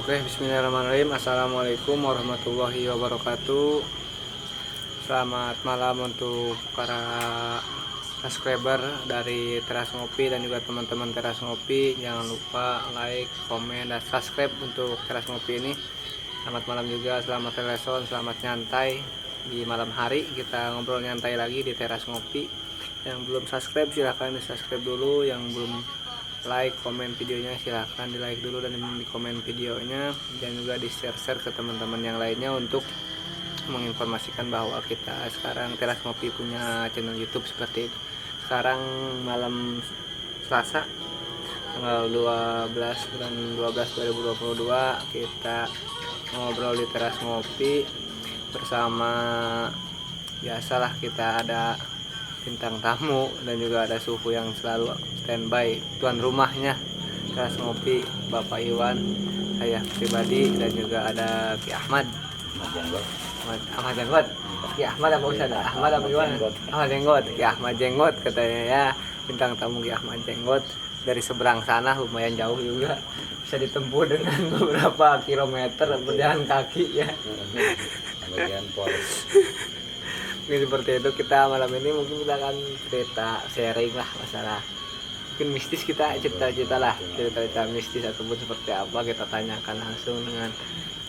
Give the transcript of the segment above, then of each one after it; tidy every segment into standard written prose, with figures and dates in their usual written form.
Oke, bismillahirrahmanirrahim. Assalamualaikum warahmatullahi wabarakatuh. Selamat malam untuk para subscriber dari Teras Ngopi dan juga teman-teman Teras Ngopi. Jangan lupa like, komen, dan subscribe untuk Teras Ngopi ini. Selamat malam juga, selamat telepon, selamat nyantai di malam hari. Kita ngobrol nyantai lagi di Teras Ngopi. Yang belum subscribe silahkan di subscribe dulu. Yang belum like, komen videonya silahkan di like dulu dan di komen videonya, dan juga di share ke teman-teman yang lainnya untuk menginformasikan bahwa kita sekarang Teras Ngopi punya channel YouTube seperti itu. Sekarang malam Selasa tanggal 12 bulan 12 2022 kita ngobrol di Teras Ngopi bersama, biasalah kita ada bintang tamu dan juga ada suhu yang selalu standby, tuan rumahnya Teras Ngopi, Bapak Iwan, saya pribadi, dan juga ada Ki Ahmad Jenggot. Ki Ahmad apa Ustaz? Ahmad apa gimana? Ahmad Jenggot. Ki Ahmad Jenggot katanya ya, bintang tamu Ki Ahmad Jenggot dari seberang sana, lumayan jauh juga, bisa ditempuh dengan beberapa kilometer berjalan kaki ya. Bagian pos. Mungkin seperti itu. Kita malam ini mungkin kita akan cerita sharing lah masalah mungkin mistis, kita cerita-cerita lah, cerita-cerita mistis ataupun seperti apa, kita tanyakan langsung dengan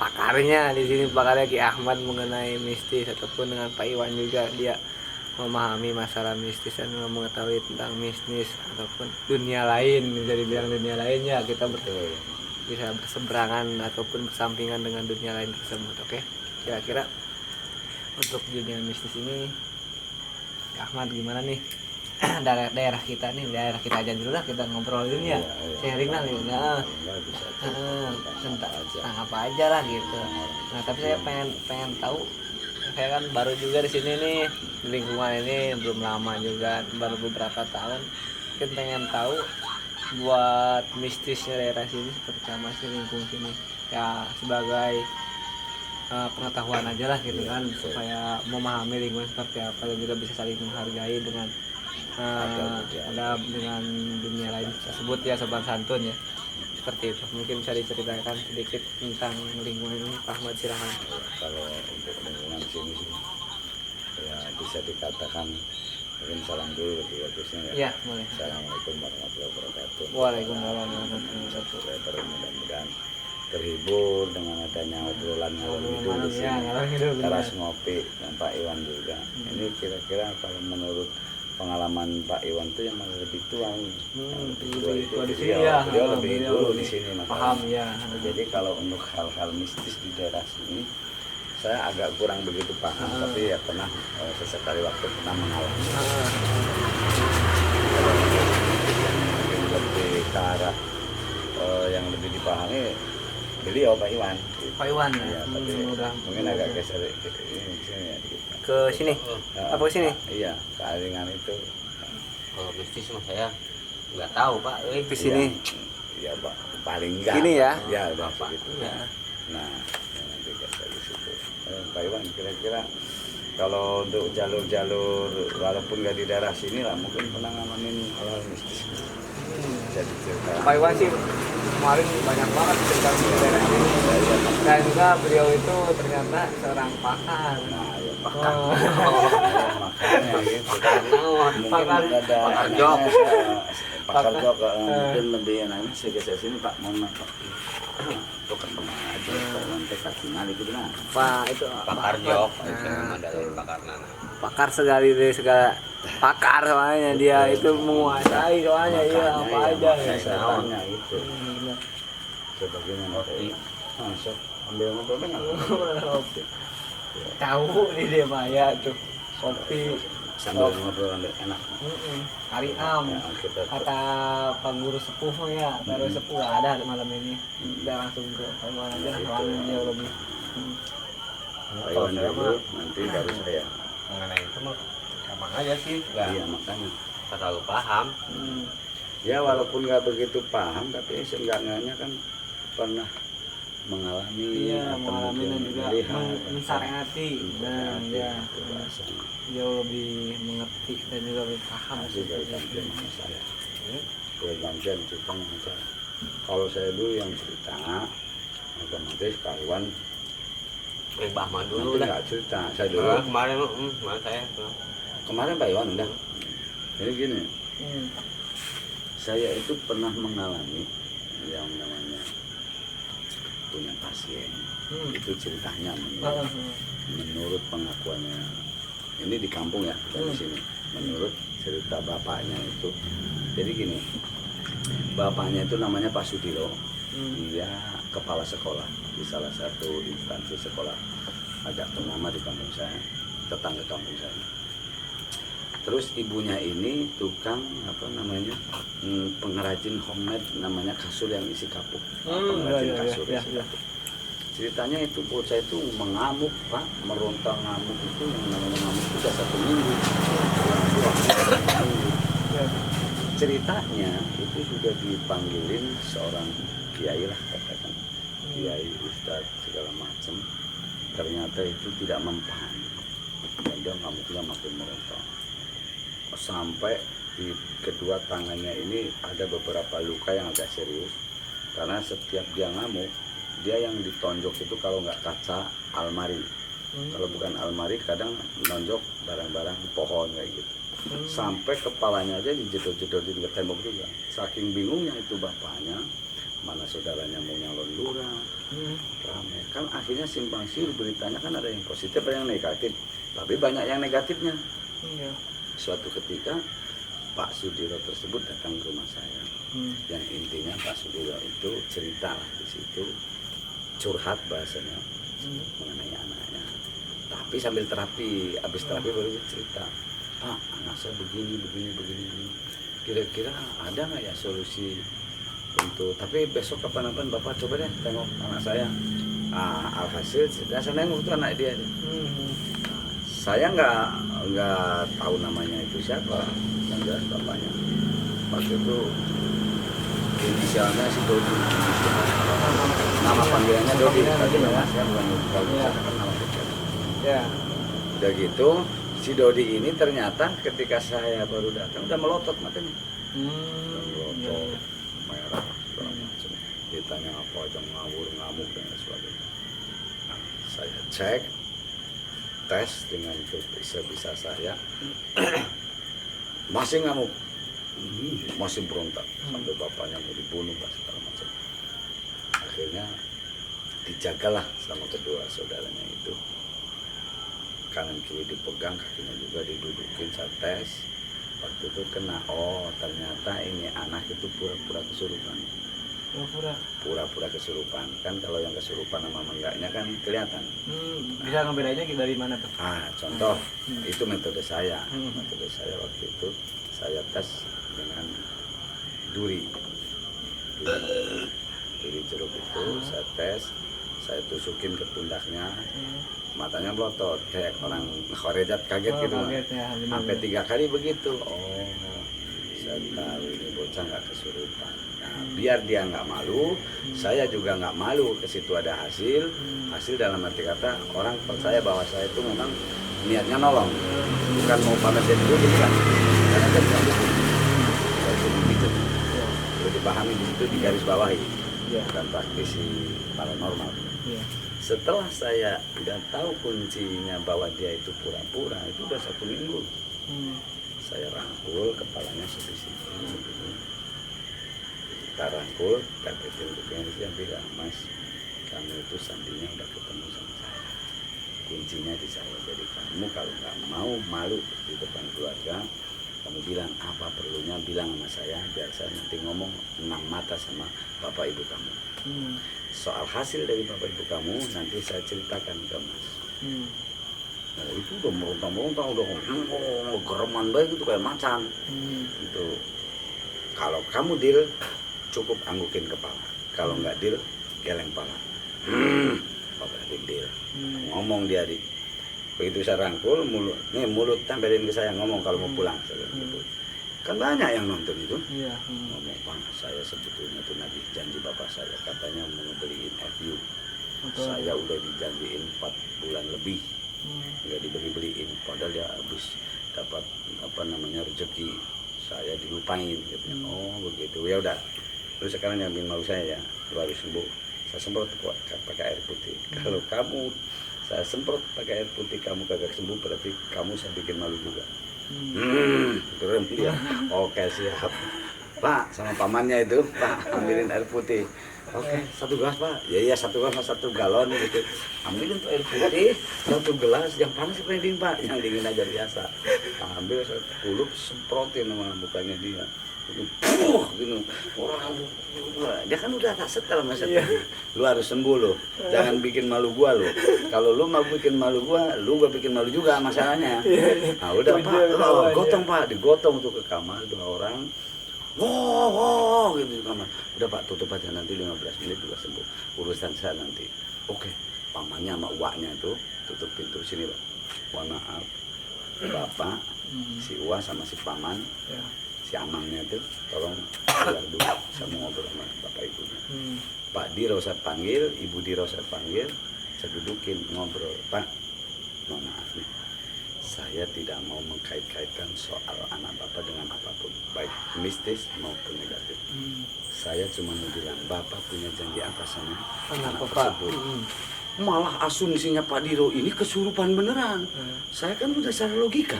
pakarnya di sini, pakarnya Ki Ahmad mengenai mistis, ataupun dengan Pak Iwan juga, dia memahami masalah mistis dan mengetahui tentang mistis ataupun dunia lain, bisa dibilang dunia lainnya, kita bisa berseberangan ataupun bersampingan dengan dunia lain tersebut. Oke, kira-kira untuk dunia mistis ini Ahmad gimana nih? daerah kita aja dulu lah, kita ngobrolin ya, sharing lah nih, tentang apa aja lah gitu. Nah tapi saya pengen tahu, saya kan baru juga di sini nih, di lingkungan ini belum lama juga, baru beberapa tahun. Mungkin pengen tahu buat mistisnya daerah sini seperti apa sih, lingkungan sini ya, sebagai pengetahuan aja lah gitu kan, supaya memahami lingkungan seperti apa dan juga bisa saling menghargai dengan ada dengan dunia lain tersebut ya, sopan santun ya, seperti itu. Mungkin bisa diceritakan sedikit tentang lingkungan ini, Pak Ahmad, silahkan. Kalau untuk lingkungan sini sih ya bisa dikatakan, mungkin salam dulu lebih bagusnya ya. Ya, boleh. Assalamualaikum warahmatullahi wabarakatuh. Waalaikumsalam warahmatullahi wabarakatuh. Mudah-mudahan terhibur dengan adanya obrolan ngalor ngidul di sini. Teras Ngopi dan Pak Iwan juga. Ini kira-kira kalau menurut pengalaman Pak Iwan tuh yang lebih tua nih, lebih tua di sini ya, beliau lebih dulu di sini paham ya. Jadi kalau untuk hal-hal mistis di daerah sini saya agak kurang begitu paham, tapi ya pernah sesekali waktu pernah mengalami. Mungkin lebih ke arah yang lebih dipahami beliau Pak Iwan. Pak Iwan ya, tapi mungkin agak geser ke sini ya, ke sini. Apa ke sini? Iya, kearingan itu. Kalau mistis mah saya nggak tahu Pak. Ke sini. Iya Pak, paling enggak. Sini ya. Ya udah Pak. gitu. Ya. Nah, nanti geser di situ. Pak Iwan, kira-kira kalau untuk jalur-jalur walaupun nggak di daerah sini lah, mungkin pernah ngalamin hal-hal mistis. Jadi cerita. Pak Iwan sih kemarin banyak banget cerita di daerah ini, dan juga beliau itu ternyata seorang pakar. Nah, ya pakar. Makanya gitu. Mungkin Pakar. ada Pakar jok. Pakar jok mungkin lebih enaknya saya geser sini Pak, mohon maaf Pak. Bukan kemana aja, nanti kaki malik gitu nah. Pak itu Pakar jok, itu nama dari pakar nana. pakar sekali dari segala pakar, soalnya dia itu menguasai soalnya, iya apa aja ya. Setannya itu. Benar. Sebagaimana masuk ambil motor dengan Tahu nih dia Maya tuh kopi sambil ngobrol enak. Kariam, Ya, kita kata Pak Guru Sepuh ya, baru Sepuh nggak ada malam ini, udah langsung ke Taiwan aja lah, soalnya dia lebih. Pak Iwan dulu, nanti baru saya. Mengenai itu mah gampang aja sih, nggak Iya makanya. terlalu paham. Ya walaupun nggak begitu paham, tapi seenggaknya kan pernah mengalami Iya, atau mengalami dan mungkin juga melihat. mensyariati. Nah, ya, bahasanya. jauh lebih mengerti dan juga lebih paham Masih dari seperti bagian itu. saya. Dari bagian cerita yang saya. Kalau saya dulu yang cerita otomatis Pak Iwan Mbah mah nanti dulu dah. nggak cerita. Saya dulu. Kemarin saya. Kemarin Pak Iwan udah. Jadi gini, saya itu pernah mengalami yang namanya punya pasien. Itu ceritanya menurut pengakuannya. Ini di kampung ya, bukan di sini. Menurut cerita bapaknya itu. Jadi gini, bapaknya itu namanya Pak Sudiro. Dia kepala sekolah di salah satu instansi sekolah agak ternama di kampung saya, tetangga kampung saya. Terus ibunya ini tukang apa namanya pengrajin homemade, namanya kasur yang isi kapuk. Pengrajin kasur isi kapuk. Ceritanya itu bocah itu mengamuk Pak, meronta ngamuk itu, yang namanya ngamuk itu sudah 1 minggu. Ceritanya itu sudah dipanggilin seorang kiai lah katakan, kiai ustadz segala macam. Ternyata itu tidak mempan dan dia ngamuknya makin meronta sampai di kedua tangannya ini ada beberapa luka yang agak serius karena setiap dia ngamuk, dia yang ditonjok itu kalau nggak kaca almari, kalau bukan almari kadang nonjok barang-barang pohon kayak gitu. Sampai kepalanya aja dijedot-jedotin ke tembok juga. Saking bingungnya itu bapaknya, mana saudaranya mau nyalon lurah, ramai. Kan akhirnya simpang siur beritanya, kan ada yang positif ada yang negatif, tapi banyak yang negatifnya. Suatu ketika Pak Sudiro tersebut datang ke rumah saya. Yang intinya Pak Sudiro itu cerita lah di situ, curhat bahasanya mengenai anaknya. Tapi sambil terapi, habis terapi baru dia cerita, Pak, anak saya begini. Kira-kira ada nggak ya solusi untuk? Tapi besok kapan-kapan Bapak coba deh tengok anak saya. Alhasil saya nengok tuh anak dia. Saya nggak tahu namanya itu siapa, yang jelas bapaknya. Waktu itu inisialnya si Dodi. Nama panggilannya Dodi, tapi nama saya bukan Dodi. Kalau misalkan nama kecil. Ya. Udah gitu, si Dodi ini ternyata ketika saya baru datang udah melotot matanya. Melotot, merah, segala macam. Ditanya apa aja ngawur, ngamuk dan sebagainya. Nah, saya cek, tes dengan bisa saya, masih ngamuk, masih berontak, sampai bapaknya mau dibunuh segala macam. Akhirnya dijagalah sama kedua saudaranya itu, kanan kiri dipegang, kakinya juga didudukin, saya tes. Waktu itu kena, oh ternyata ini anak itu pura-pura kesurupan. Pura-pura kesurupan. Kan kalau yang kesurupan sama enggaknya kan kelihatan. Bisa ngebedainnya dari mana tuh? Contoh, itu metode saya. Metode saya waktu itu saya tes dengan duri jeruk itu saya tes, saya tusukin ke pundaknya, matanya melotot kayak orang khorejat kaget gitu. Sampai 3 kali begitu. Oh, saya tahu ini bocah nggak kesurupan. Nah, biar dia nggak malu, saya juga nggak malu. Ke situ ada hasil dalam arti kata orang percaya bahwa saya itu memang niatnya nolong, bukan mau pamer jadi dulu kan, karena kan bukan itu. Itu begitu, perlu dipahami di situ, di garis bawahi, bukan praktisi paranormal. Setelah saya udah tahu kuncinya bahwa dia itu pura-pura, itu udah 1 minggu. Saya rangkul kepalanya sebesar ini. Kita rangkul, tapetin kupingnya, dia bilang, Mas, kamu itu sandinya udah ketemu sama saya. Kuncinya di saya. Jadi kamu kalau nggak mau malu di depan keluarga, kamu bilang apa perlunya, bilang sama saya, biar saya nanti ngomong 6 mata sama bapak ibu kamu. Soal hasil dari bapak ibu kamu nanti saya ceritakan ke Mas. Nah, itu udah meronta-meronta, udah gereman baik itu kayak macan. Itu kalau kamu deal cukup anggukin kepala, kalau nggak deal geleng kepala. Berarti deal. Ngomong dia di begitu saya rangkul mulut tempelin ke saya, ngomong kalau mau pulang. Kan banyak yang nonton itu. Ngomong, Bang, saya sebetulnya tuh nagih janji bapak saya, katanya mau beliin FU. Saya udah dijanjiin 4 bulan lebih, nggak dibeliin, padahal dia habis dapat rezeki, saya dilupain gitu. Oh begitu, ya udah, terus sekarang yang bikin malu saya ya, lu harus sembuh, saya semprot pakai air putih. Kalau kamu saya semprot pakai air putih kamu kagak sembuh, berarti kamu saya bikin malu juga. Keren dia. Oke siap Pak, sama pamannya itu, Pak ambilin air putih. Oke, 1 gelas Pak. Ya iya 1 gelas 1 galon gitu. Ambilin tuh air putih 1 gelas, yang panas apa yang dingin Pak? Yang dingin aja biasa. Ambil 1 kulup, semprotin sama mukanya dia. Gitu. Orang dia kan udah tak setel masa lu harus sembuh lo, jangan bikin malu gua lo. Kalau lu mau bikin malu gua bikin malu juga masalahnya. Nah udah Pak, gotong Pak, digotong tuh ke kamar 2 orang. Wow gitu di kamar. Udah Pak, tutup aja, nanti 15 menit juga sembuh. Urusan saya nanti. Oke, pamannya sama uaknya itu tutup pintu sini Pak. Mohon maaf, Bapak, si Uwa sama si paman, si Amangnya itu tolong keluar dulu, saya mau ngobrol sama bapak ibunya. Pak Diro saya panggil, Ibu Diro saya panggil, saya dudukin ngobrol. Pak, mohon maaf nih, saya tidak mau mengkait-kaitkan soal anak bapak dengan apapun, baik mistis maupun negatif. Saya cuma mau bilang, bapak punya janji apa sama anak tersebut. Malah asumsinya Pak Diro ini kesurupan beneran. Saya kan udah secara logika.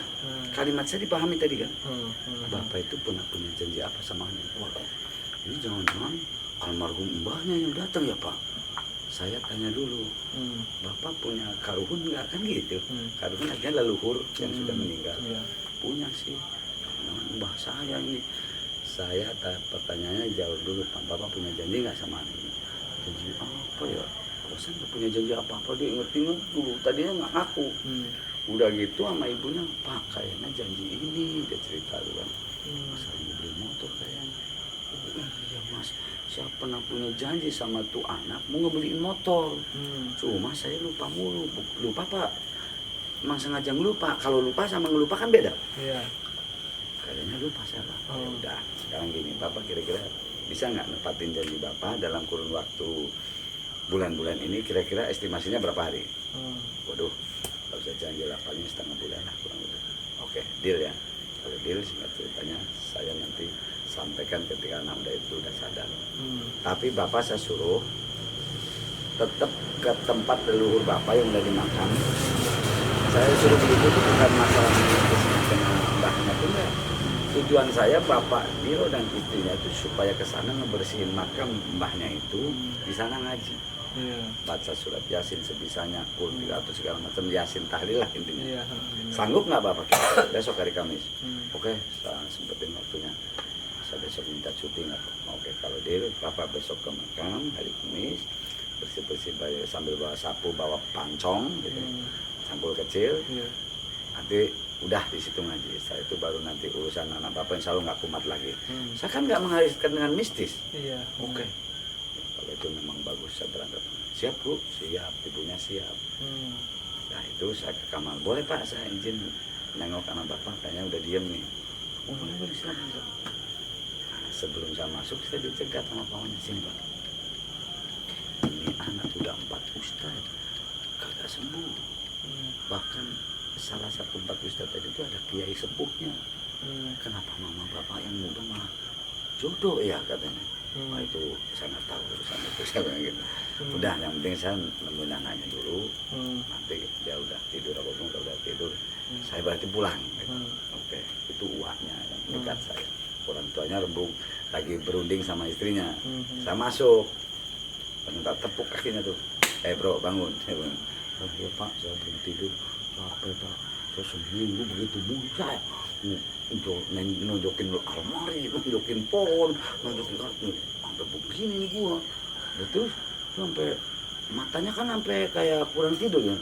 Kalimat saya dipahami tadi kan. Bapak itu pernah punya janji apa sama anak? Wah, ini jangan-jangan almarhum mbahnya yang datang ya Pak. Saya tanya dulu, Bapak punya karuhun nggak kan gitu? Karuhun artinya leluhur yang sudah meninggal. Punya sih. Mbah saya ini. Saya pertanyaannya jauh dulu, Pak. Bapak punya janji nggak sama anak ini? Janji apa ya? Saya nggak punya janji apa-apa, dia inget-inget dulu, tadinya nggak ngaku. Udah gitu sama ibunya, Pak kayaknya janji ini, dia cerita dulu kan. Mas mau beli motor kayaknya. Oh iya Mas, saya pernah punya janji sama tuh anak mau ngebeliin motor. Cuma saya lupa mulu, lupa Pak. Emang sengaja ngelupa, kalau lupa sama ngelupa kan beda. Kayaknya lupa saya Pak. Ya udah, sekarang gini, Bapak kira-kira bisa nggak nepatin janji Bapak dalam kurun waktu bulan-bulan ini, kira-kira estimasinya berapa hari? Waduh, kalau saya janji lapangnya setengah bulan lah kurang lebih. Oke, deal ya. Kalau deal singkat ceritanya saya nanti sampaikan ketika anak muda itu udah sadar. Tapi bapak saya suruh tetap ke tempat leluhur bapak yang udah dimakan. Saya suruh begitu itu bukan masalah dengan mbahnya itu enggak. Tujuan saya Bapak Diro dan istrinya itu supaya ke sana ngebersihin makam mbahnya itu, di sana ngaji. Baca surat Yasin sebisanya, Qul 300 segala macam, Yasin tahlil lah intinya. Sanggup nggak Bapak? Besok hari Kamis. Oke, saya sempetin waktunya. Saya besok minta cuti nggak? Oke, kalau deal Bapak besok ke makam hari Kamis, bersih-bersih sambil bawa sapu, bawa pancong gitu. Sampul kecil. Nanti udah di situ ngaji. Saya itu baru nanti urusan anak bapak insya Allah nggak kumat lagi. Saya kan nggak menghariskan dengan mistis. Oke. Kalau itu memang bagus saya berangkat. Siap Bu, siap. Ibunya siap. Nah itu saya ke kamar. Boleh Pak, saya izin nengok anak bapak. Kayaknya udah diem nih. Oh boleh silakan. Nah, sebelum saya masuk saya dicegat sama pamannya, sini Pak. Ini anak udah 4 ustadz, kagak sembuh. Bahkan salah satu 4 ustadz tadi itu ada kiai sepuhnya. Kenapa mama bapak yang muda malah jodoh ya katanya. Wah itu saya nggak tahu urusan itu, saya bilang gitu. Udah yang penting saya nemuin anaknya dulu. Nanti dia udah tidur apa pun udah tidur, saya berarti pulang gitu. Oke, itu uaknya yang dekat saya. Orang tuanya rembung lagi berunding sama istrinya. Saya masuk, minta tepuk kakinya tuh. Bro bangun. Saya bilang, oh ya Pak, saya belum tidur. Capek Pak, saya seminggu begitu mulu saya nunjukin almari, nunjukin pohon, nunjukin kartu, sampai begini nih gua. Terus sampai matanya kan sampai kayak kurang tidur ya.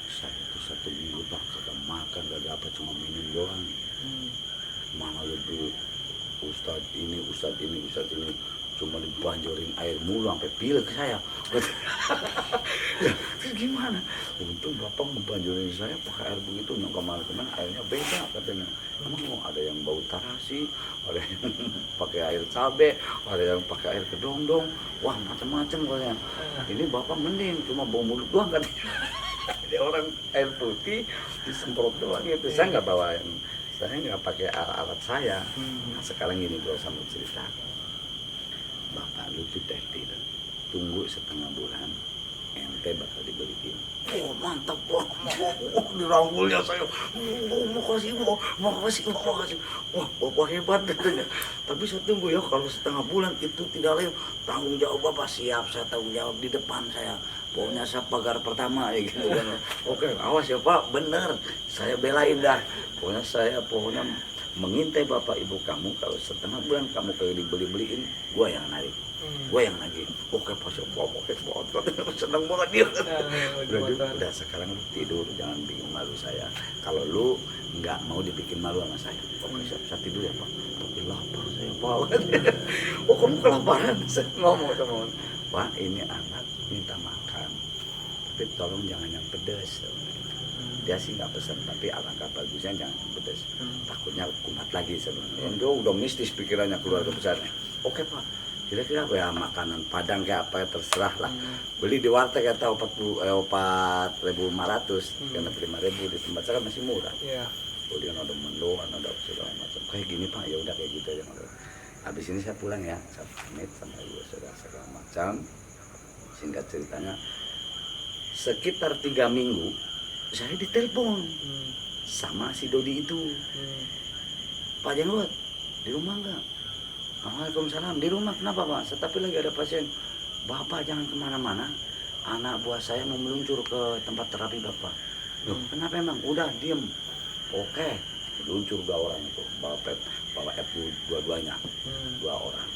Saya itu 1 minggu Pak, kagak makan, kagak apa, cuma minum doang. Mana lebih ustadz ini cuma dibanjorin air mulu sampai pilek saya. Terus gimana? Untung bapak membanjorin saya pakai air begitu, yang kemarin airnya beda katanya. Emang mau ada yang bau tarasi, ada yang pakai air cabe, ada yang pakai air kedongdong, wah macam-macam katanya. Ini bapak mending cuma bau mulut doang katanya. Jadi orang air putih disemprot doang gitu. Saya nggak bawa, saya nggak pakai alat saya. Nah sekarang gini bro, saya mau cerita. Bapak lu tuh teh tunggu setengah bulan ente bakal dibeliin. Oh mantap Pak, dirangkulnya saya. Makasih makasih. Wah Bapak hebat katanya. Tapi saya tunggu ya, kalau setengah bulan itu tidak lain tanggung jawab Bapak. Siap, saya tanggung jawab di depan saya. Pokoknya saya pagar pertama ya gitu kan. Oke, awas ya Pak, bener. Saya belain dah. Pokoknya mengintai Bapak Ibu kamu, kalau setengah bulan kamu kayak dibeliin, gua yang narik. Gua yang nagih. Oke Pak, oke banget. Seneng banget dia. Udah sekarang lu tidur, jangan bikin malu saya. Kalau lu nggak mau dibikin malu sama saya, oke saya tidur ya Pak. Tapi lapar saya Pak. Oh kamu kelaparan? Saya ngomong sama Pak, ini anak minta makan, tapi tolong jangan yang pedas. Dia sih nggak pesan, tapi alangkah bagusnya jangan yang pedas. Takutnya kumat lagi sebenarnya. Dia udah mistis pikirannya keluarga besarnya. Oke Pak. Kira-kira apa ya, makanan Padang kayak apa ya, terserah lah. Beli di warteg ya tahu 4.500, karena 5.000 di tempat saya kan masih murah. Kemudian ada menu, ada segala macam. Kayak gini Pak, ya udah kayak gitu aja. Habis ini saya pulang ya, saya pamit sama ibu saudara segala macam. Singkat ceritanya, sekitar 3 minggu saya ditelepon sama si Dodi itu. Pak Jenggot, di rumah enggak? Waalaikumsalam, di rumah. Kenapa Pak? Tapi lagi ada pasien. Bapak jangan kemana-mana, anak buah saya mau meluncur ke tempat terapi Bapak. Loh, kenapa emang? Udah diem. Oke, luncur 2 orang itu, bawa FU dua-duanya, 2 orang.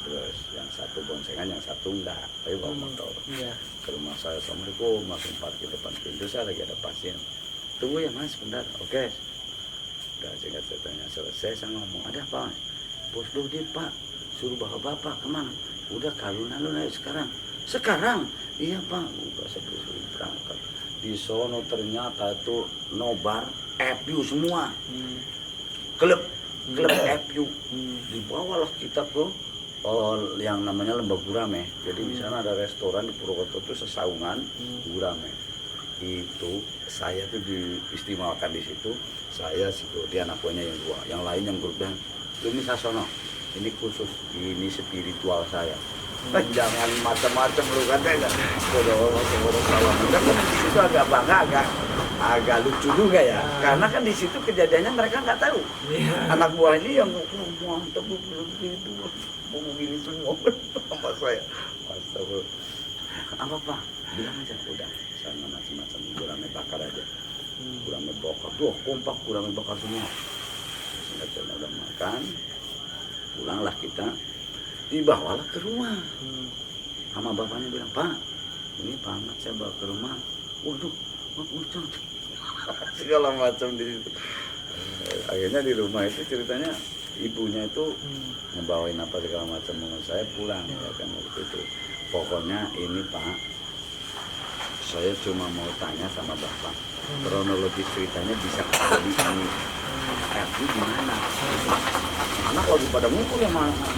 Terus yang satu boncengan, yang satu enggak, tapi bawa motor. Ke rumah saya, Assalamualaikum, langsung parkir depan pintu, saya lagi ada pasien. Tunggu ya Mas, bentar. Oke. Udah singkat ceritanya selesai, saya ngomong, ada apa Mas? Bos Dodi Pak, suruh bapak kemana? Udah alun-alun ayo sekarang. Sekarang? Iya Pak, udah sebelum berangkat. Di sono ternyata itu nobar FU semua. Klub FU. Dibawalah kita ke yang namanya Lembah Gurame. Jadi di sana ada restoran di Purwokerto itu Sesaungan Gurame. Itu saya tuh diistimewakan di situ. Saya si Dodi anak buahnya yang 2, yang lain yang grup dan ini Sasono, ini khusus, ini spiritual saya. Jangan macam-macam lu katanya. Bodoh salah. Itu agak bangga, agak lucu juga ya. Karena kan di situ kejadiannya mereka nggak tahu. Anak buah ini yang mantap begitu, mau begini semua sama saya. Astagfirullah. Apa Pak? Bilang aja udah. Saya macam-macam gurame bakar aja. Gurame bakar, tuh kompak gurame bakar semua. Kita udah makan, pulanglah kita, dibawalah ke rumah. Sama bapaknya bilang, Pak, ini Pak Ahmad saya bawa ke rumah. Waduh, segala macam di situ. Akhirnya di rumah itu ceritanya ibunya itu ngebawain apa segala macam dengan saya pulang ya kan waktu itu. Pokoknya ini Pak, saya cuma mau tanya sama Bapak, kronologi ceritanya bisa jadi ini. Di mana? Anak lagi pada ngumpul ya mana?